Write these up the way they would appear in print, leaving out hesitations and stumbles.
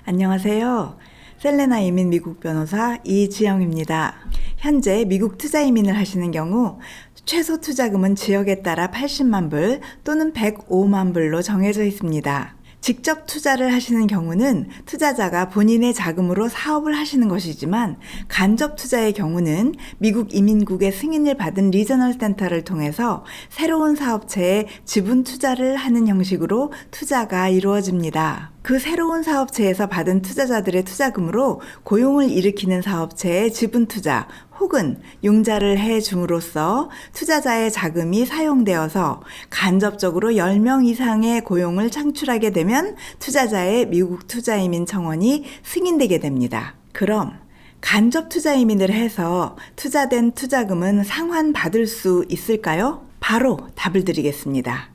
안녕하세요. 셀레나 이민 미국 변호사 이지영입니다. 현재 미국 투자 이민을 하시는 경우 최소 투자금은 지역에 따라 80만 불 또는 105만 불로 정해져 있습니다. 직접 투자를 하시는 경우는 투자자가 본인의 자금으로 사업을 하시는 것이지만 간접 투자의 경우는 미국 이민국의 승인을 받은 리저널 센터를 통해서 새로운 사업체에 지분 투자를 하는 형식으로 투자가 이루어집니다. 그 새로운 사업체에서 받은 투자자들의 투자금으로 고용을 일으키는 사업체에 지분 투자 혹은 융자를 해줌으로써 투자자의 자금이 사용되어서 간접적으로 10명 이상의 고용을 창출하게 되면 투자자의 미국 투자이민 청원이 승인되게 됩니다. 그럼 간접 투자이민을 해서 투자된 투자금은 상환받을 수 있을까요? 바로 답을 드리겠습니다.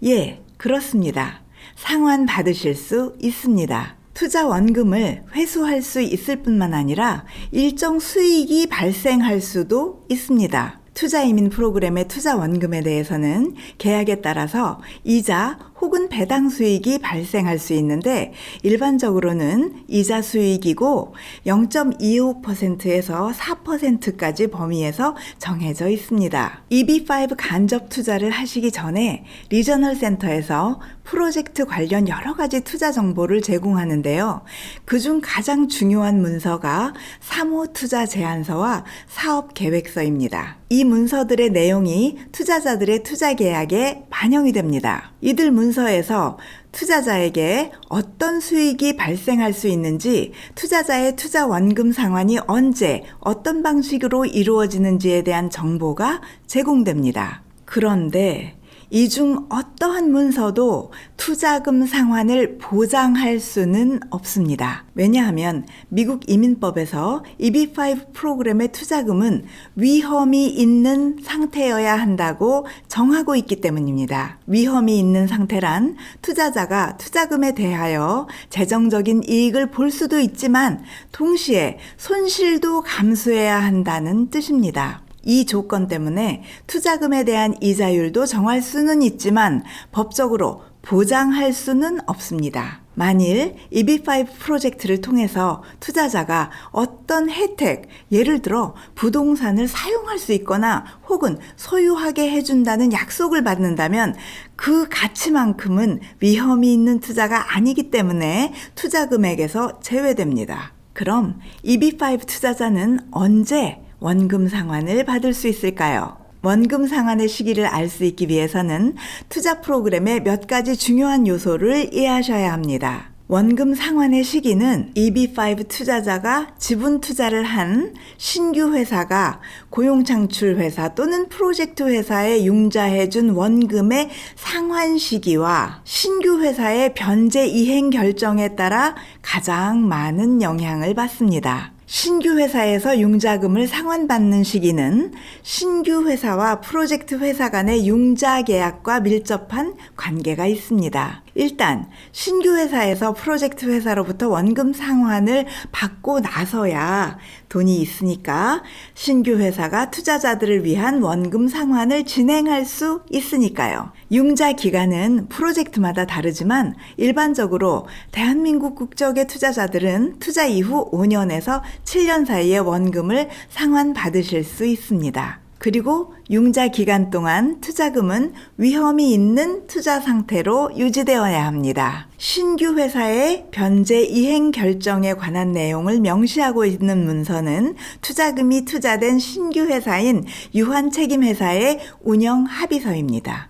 예, 그렇습니다. 상환받으실 수 있습니다. 투자 원금을 회수할 수 있을 뿐만 아니라 일정 수익이 발생할 수도 있습니다. 투자 이민 프로그램의 투자 원금에 대해서는 계약에 따라서 이자 혹은 배당 수익이 발생할 수 있는데 일반적으로는 이자 수익이고 0.25%에서 4%까지 범위에서 정해져 있습니다. EB5 간접 투자를 하시기 전에 리저널 센터에서 프로젝트 관련 여러 가지 투자 정보를 제공하는데요. 그중 가장 중요한 문서가 사모 투자 제안서와 사업 계획서입니다. 이 문서들의 내용이 투자자들의 투자 계약에 반영이 됩니다. 이들 문서에서 투자자에게 어떤 수익이 발생할 수 있는지, 투자자의 투자 원금 상환이 언제, 어떤 방식으로 이루어지는지에 대한 정보가 제공됩니다. 그런데 이 중 어떠한 문서도 투자금 상환을 보장할 수는 없습니다. 왜냐하면 미국 이민법에서 EB5 프로그램의 투자금은 위험이 있는 상태여야 한다고 정하고 있기 때문입니다. 위험이 있는 상태란 투자자가 투자금에 대하여 재정적인 이익을 볼 수도 있지만 동시에 손실도 감수해야 한다는 뜻입니다. 이 조건 때문에 투자금에 대한 이자율도 정할 수는 있지만 법적으로 보장할 수는 없습니다. 만일 EB5 프로젝트를 통해서 투자자가 어떤 혜택, 예를 들어 부동산을 사용할 수 있거나 혹은 소유하게 해준다는 약속을 받는다면 그 가치만큼은 위험이 있는 투자가 아니기 때문에 투자금액에서 제외됩니다. 그럼 EB5 투자자는 언제 원금 상환을 받을 수 있을까요? 원금 상환의 시기를 알 수 있기 위해서는 투자 프로그램의 몇 가지 중요한 요소를 이해하셔야 합니다. 원금 상환의 시기는 EB5 투자자가 지분 투자를 한 신규 회사가 고용창출 회사 또는 프로젝트 회사에 융자해준 원금의 상환 시기와 신규 회사의 변제 이행 결정에 따라 가장 많은 영향을 받습니다. 신규 회사에서 융자금을 상환받는 시기는 신규 회사와 프로젝트 회사 간의 융자 계약과 밀접한 관계가 있습니다. 일단 신규 회사에서 프로젝트 회사로부터 원금 상환을 받고 나서야 돈이 있으니까 신규 회사가 투자자들을 위한 원금 상환을 진행할 수 있으니까요. 융자 기간은 프로젝트마다 다르지만 일반적으로 대한민국 국적의 투자자들은 투자 이후 5년에서 7년 사이에 원금을 상환받으실 수 있습니다. 그리고 융자 기간 동안 투자금은 위험이 있는 투자 상태로 유지되어야 합니다. 신규 회사의 변제 이행 결정에 관한 내용을 명시하고 있는 문서는 투자금이 투자된 신규 회사인 유한 책임 회사의 운영 합의서입니다.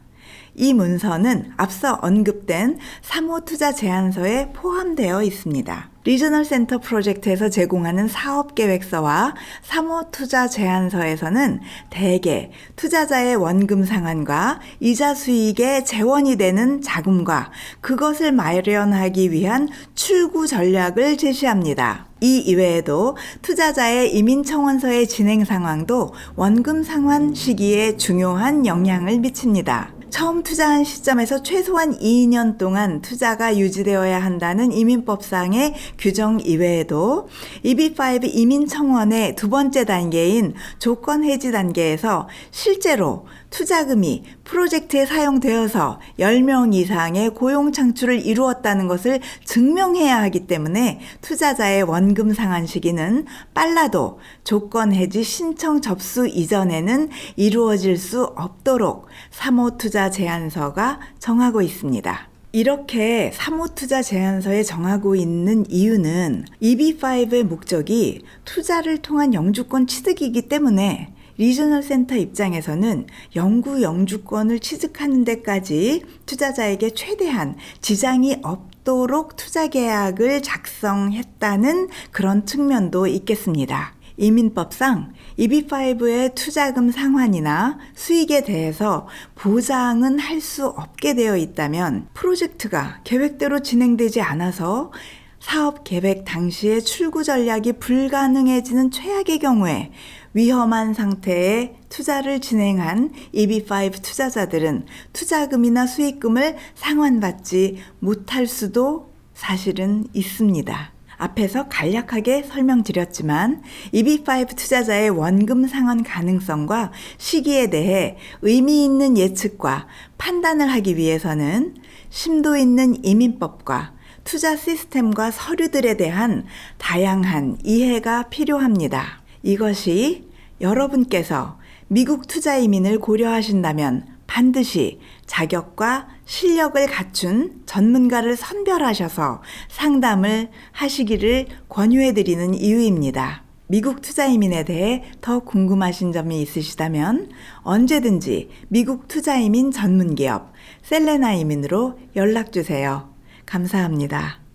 이 문서는 앞서 언급된 사모 투자 제안서에 포함되어 있습니다. 리저널 센터 프로젝트에서 제공하는 사업 계획서와 사모 투자 제안서에서는 대개 투자자의 원금 상환과 이자 수익의 재원이 되는 자금과 그것을 마련하기 위한 출구 전략을 제시합니다. 이 이외에도 투자자의 이민 청원서의 진행 상황도 원금 상환 시기에 중요한 영향을 미칩니다. 처음 투자한 시점에서 최소한 2년 동안 투자가 유지되어야 한다는 이민법상의 규정 이외에도 EB5 이민 청원의 두 번째 단계인 조건 해지 단계에서 실제로 투자금이 프로젝트에 사용되어서 10명 이상의 고용 창출을 이루었다는 것을 증명해야 하기 때문에 투자자의 원금 상환 시기는 빨라도 조건 해지 신청 접수 이전에는 이루어질 수 없도록 사모투자 제안서가 정하고 있습니다. 이렇게 사모투자 제안서에 정하고 있는 이유는 EB5의 목적이 투자를 통한 영주권 취득이기 때문에 리저널 센터 입장에서는 영구 영주권을 취득하는 데까지 투자자에게 최대한 지장이 없도록 투자 계약을 작성했다는 그런 측면도 있겠습니다. 이민법상 EB5의 투자금 상환이나 수익에 대해서 보장은 할 수 없게 되어 있다면 프로젝트가 계획대로 진행되지 않아서 사업 계획 당시에 출구 전략이 불가능해지는 최악의 경우에 위험한 상태의 투자를 진행한 EB5 투자자들은 투자금이나 수익금을 상환받지 못할 수도 사실은 있습니다. 앞에서 간략하게 설명드렸지만 EB5 투자자의 원금 상환 가능성과 시기에 대해 의미 있는 예측과 판단을 하기 위해서는 심도 있는 이민법과 투자 시스템과 서류들에 대한 다양한 이해가 필요합니다. 이것이 여러분께서 미국 투자 이민을 고려하신다면 반드시 자격과 실력을 갖춘 전문가를 선별하셔서 상담을 하시기를 권유해드리는 이유입니다. 미국 투자 이민에 대해 더 궁금하신 점이 있으시다면 언제든지 미국 투자 이민 전문기업 셀레나 이민으로 연락주세요. 감사합니다.